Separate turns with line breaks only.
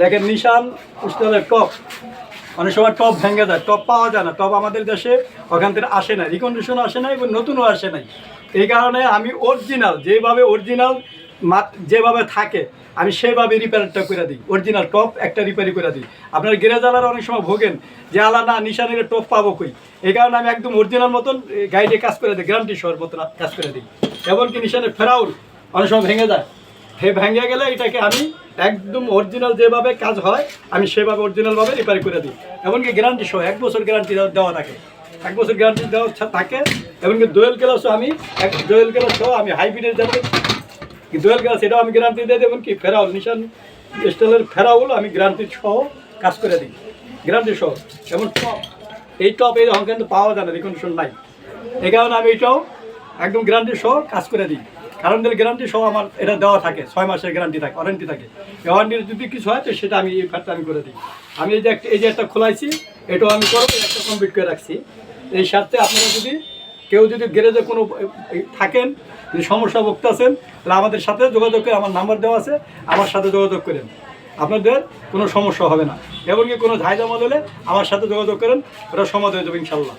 দেখেন নিশান স্টাইলের টপ, অনেক সময় টপ ভেঙে যায়, টপ পাওয়া যায় না, টপ আমাদের দেশে ওখান থেকে আসে না, রিকন্ডিশনও আসে না এবং নতুনও আসে নাই। এই কারণে আমি অরিজিনাল অরিজিনাল যেভাবে থাকে আমি সেভাবে রিপেয়ারটা করে দিই। অরিজিনাল টপ একটা রিপেয়ারি করে দিই। আপনার গ্যারেজওয়ালারা অনেক সময় ভোগেন যে আলা না নিশানের টপ পাবো কই, এই কারণে আমি একদম অরিজিনাল মতন গাইডে কাজ করে দিই, গ্যারান্টি সহ মতন কাজ করে দিই। এমনকি নিশানের ফেরাউল অনেক সময় ভেঙে যায়, ভেঙে গেলে এটাকে আমি একদম অরিজিনাল যেভাবে কাজ হয় আমি সেভাবে অরিজিনালভাবে রিপেয়ার করে দিই। এমনকি গ্যারান্টি সহ 1 বছর গ্যারান্টি দেওয়া থাকে, 1 বছর গ্যারান্টি দেওয়া থাকে। এমনকি দোয়েল গ্লাসও আমি দোয়েল গ্লাস সহ আমি হাইব্রিডের যাতে দোয়েল গ্লাস এটাও আমি গ্যারান্টি দিয়ে দেবো। কি ফেরাউল নিশান স্টাইলের ফেরাউল আমি গ্যারান্টি সহ কাজ করে দিই, গ্যারান্টি সহ। যেমন টপ, এই টপ এই রকম কিন্তু পাওয়া যায় না, রিকন্ডিশন নাই, এই কারণে আমি এটাও একদম গ্যারান্টি সহ কাজ করে দিই। কারণ গ্যারান্টি সহ আমার এটা দেওয়া থাকে, 6 মাসের গ্যারান্টি থাকে, ওয়ারেন্টি থাকে। ওয়ারেন্টির যদি কিছু হয় তো সেটা আমি এই ফাটটা আমি করে দিই। আমি এই যে একটা খোলাইছি এটাও আমি করবো, একটা কমপ্লিট করে রাখছি। এই সাথে আপনারা যদি কেউ যদি গ্যারেজে কোনো থাকেন, যদি সমস্যা ভুগতেছেন তাহলে আমাদের সাথে যোগাযোগ করে, আমার নাম্বার দেওয়া আছে, আমার সাথে যোগাযোগ করেন, আপনাদের কোনো সমস্যা হবে না। এমনকি কোনো ঝাইঝামেলা হলে আমার সাথে যোগাযোগ করেন, ওটা সমাধান হয়ে যাবে ইনশাল্লাহ।